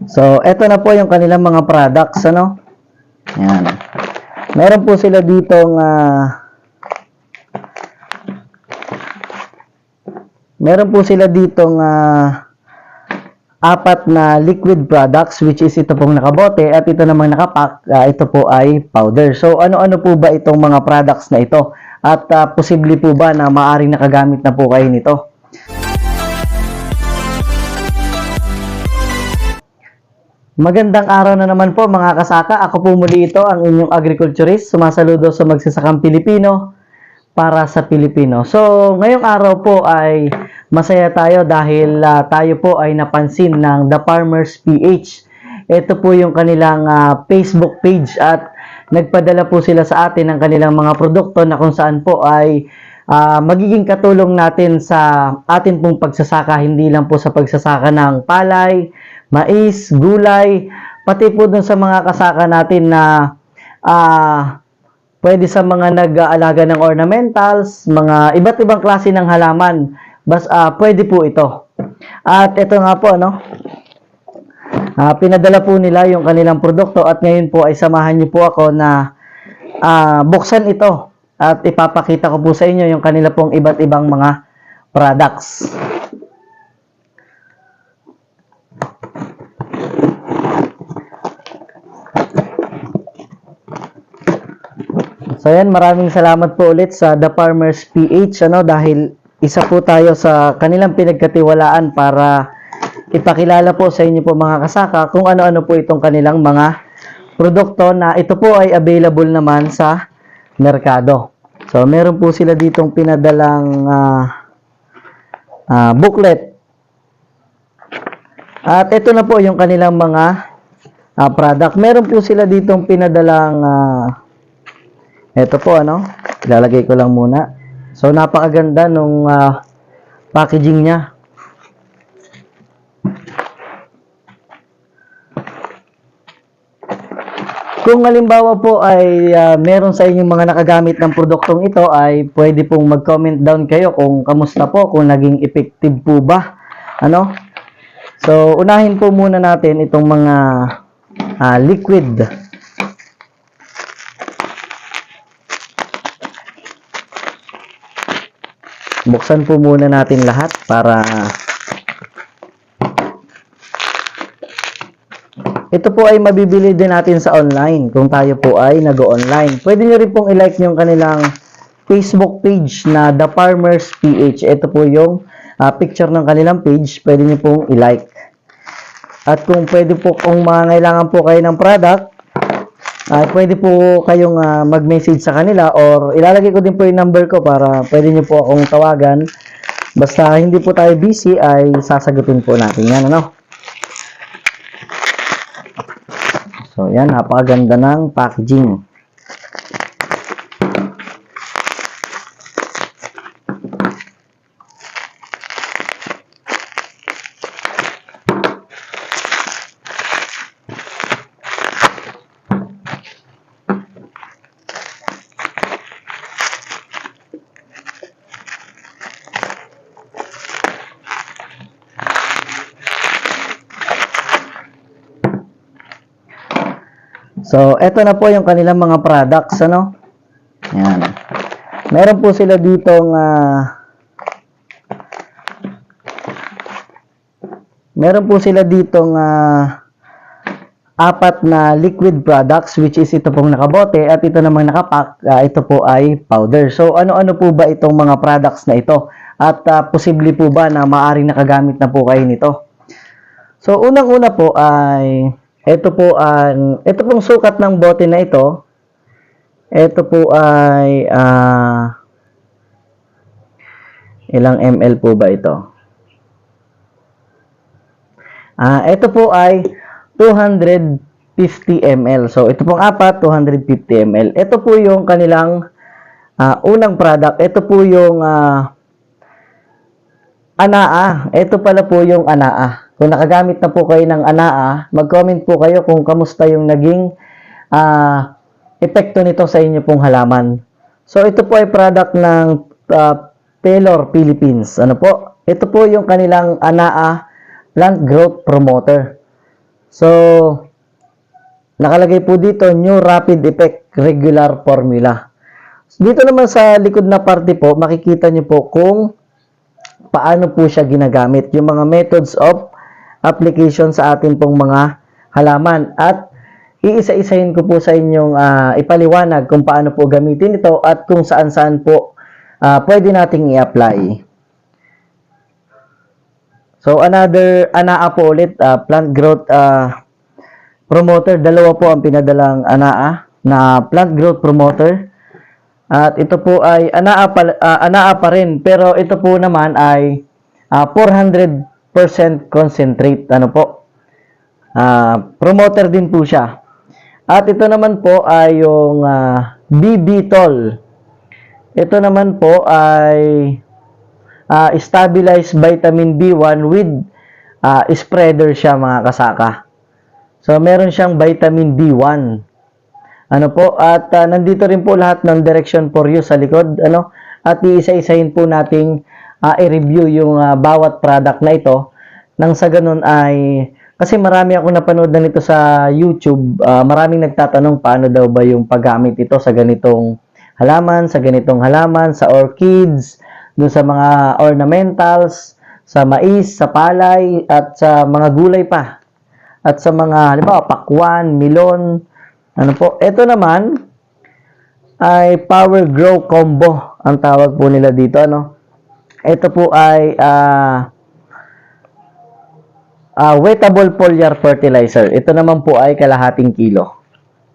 So, eto na po yung kanilang mga products, ano? Yan. Meron po sila ditong apat na liquid products, which is ito pong nakabote at ito namang nakapack, ito po ay powder. So, ano-ano po ba itong mga products na ito? At posible po ba na maaring nakagamit na po kayo nito? Magandang araw na naman po mga kasaka. Ako po muli ito, ang inyong agriculturist, sumasaludo sa magsasakang Pilipino para sa Pilipino. So, ngayong araw po ay masaya tayo dahil tayo po ay napansin ng The Farmers PH. Ito po yung kanilang Facebook page at nagpadala po sila sa atin ng kanilang mga produkto na kung saan po ay magiging katulong natin sa atin pong pagsasaka, hindi lang po sa pagsasaka ng palay, mais, gulay, pati po dun sa mga kasaka natin na pwede sa mga nag-aalaga ng ornamentals, mga iba't ibang klase ng halaman, pwede po ito. At ito nga po, pinadala po nila yung kanilang produkto at ngayon po ay samahan niyo po ako na buksan ito at ipapakita ko po sa inyo yung kanila pong iba't ibang mga products. So yan, maraming salamat po ulit sa The Farmers PH dahil isa po tayo sa kanilang pinagkatiwalaan para ipakilala po sa inyo po mga kasaka kung ano-ano po itong kanilang mga produkto na ito po ay available naman sa merkado. So meron po sila ditong pinadalang booklet. At ito na po yung kanilang mga product. Meron po sila ditong pinadalang ito po, ilalagay ko lang muna. So, napakaganda nung packaging niya. Kung halimbawa po ay meron sa inyong mga nakagamit ng produktong ito, ay pwede pong mag-comment down kayo kung kamusta po, kung naging effective po ba. So, unahin po muna natin itong mga liquid. Buksan po muna natin lahat para ito po ay mabibili din natin sa online kung tayo po ay nag-online. Pwede nyo rin pong i-like yung kanilang Facebook page na The Farmers PH. Ito po yung picture ng kanilang page. Pwede nyo pong i-like. At kung pwede po, kung mangailangan po kayo ng product, pwede po kayong mag-message sa kanila or ilalagay ko din po yung number ko para pwede nyo po akong tawagan. Basta hindi po tayo busy ay sasagutin po natin yan. So yan, napakaganda ng packaging. So, eto na po yung kanilang mga products, Yan. Meron po sila ditong apat na liquid products, which is ito pong nakabote at ito namang nakapack, ito po ay powder. So, ano-ano po ba itong mga products na ito? At posible po ba na maaring nakagamit na po kayo nito? So, unang-una po ay ito pong sukat ng bote na ito. Ito po ay ilang ml po ba ito? Ito po ay 250 ml. So, ito pong apat, 250 ml. Ito po yung kanilang unang product. Ito po yung anaa. Ito pala po yung anaa. Kung nakagamit na po kayo ng anaa, mag-comment po kayo kung kamusta yung naging epekto nito sa inyo pong halaman. So, ito po ay product ng Taylor Philippines. Ito po yung kanilang anaa Plant Growth Promoter. So, nakalagay po dito, New Rapid Effect Regular Formula. Dito naman sa likod na parte po, makikita nyo po kung paano po siya ginagamit. Yung mga methods of application sa atin pong mga halaman. At iisa-isahin ko po sa inyong ipaliwanag kung paano po gamitin ito at kung saan-saan po pwede nating i-apply. So, another ANAA po ulit, plant growth promoter. Dalawa po ang pinadalang ANAA na plant growth promoter. At ito po ay ANAA pa rin, pero ito po naman ay 400% concentrate. Ano po? Promoter din po siya. At ito naman po ay yung BB-Tol. Ito naman po ay stabilized vitamin B1 with spreader siya, mga kasaka. So, meron siyang vitamin B1. Ano po? At nandito rin po lahat ng direction for you sa likod. Ano? At iisa-isahin po nating i-review yung bawat product na ito. Nang sa ganun ay, kasi marami ako napanood na nito sa YouTube. Maraming nagtatanong paano daw ba yung paggamit ito sa ganitong halaman, sa orchids, dun sa mga ornamentals, sa mais, sa palay, at sa mga gulay pa. At sa mga, halimbawa, pakwan, milon. Ano po? Ito naman ay Power Grow Combo ang tawag po nila dito. Ano? Ito po ay wettable foliar fertilizer. Ito naman po ay kalahating kilo.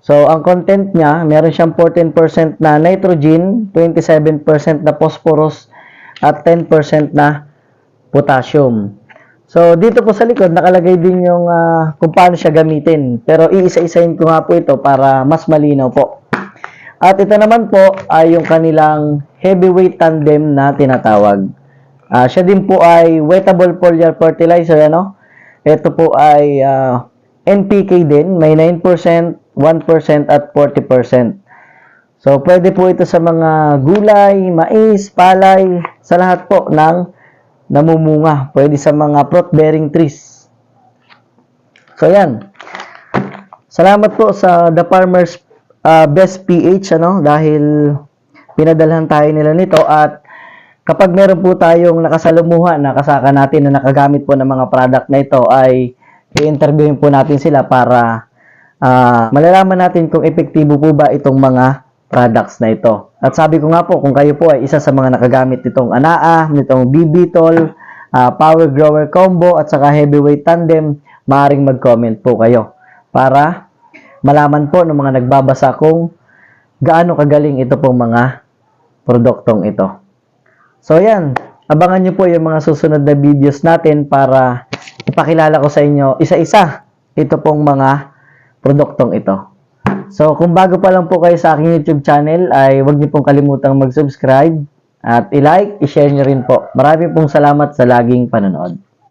So, ang content niya, meron siyang 14% na nitrogen, 27% na phosphorus, at 10% na potassium. So, dito po sa likod, nakalagay din yung kung paano siya gamitin. Pero iisa-isahin ko nga po ito para mas malinaw po. At ito naman po ay yung kanilang heavyweight tandem na tinatawag. Siya din po ay wettable foliar fertilizer. Ano? Ito po ay NPK din. May 9%, 1%, at 40%. So, pwede po ito sa mga gulay, mais, palay, sa lahat po ng namumunga. Pwede sa mga fruit-bearing trees. So, yan. Salamat po sa The Farmer's Best PH, ano, dahil pinadalhan tayo nila nito. At kapag meron po tayong nakasalumuha na kasaka natin na nakagamit po ng mga product na ito, ay i-interviewin po natin sila para malalaman natin kung epektibo po ba itong mga products na ito. At sabi ko nga po, kung kayo po ay isa sa mga nakagamit nitong ANAA, nitong BB-Tol, Power Grower Combo, at saka Heavyweight Tandem, maaaring mag-comment po kayo para malaman po ng mga nagbabasa kung gaano kagaling ito pong mga produktong ito. So yan, abangan nyo po yung mga susunod na videos natin para ipakilala ko sa inyo isa-isa ito pong mga produktong ito. So, kung bago pa lang po kayo sa aking YouTube channel, ay huwag niyo pong kalimutang mag-subscribe at i-like, i-share niyo rin po. Marami pong salamat sa laging panonood.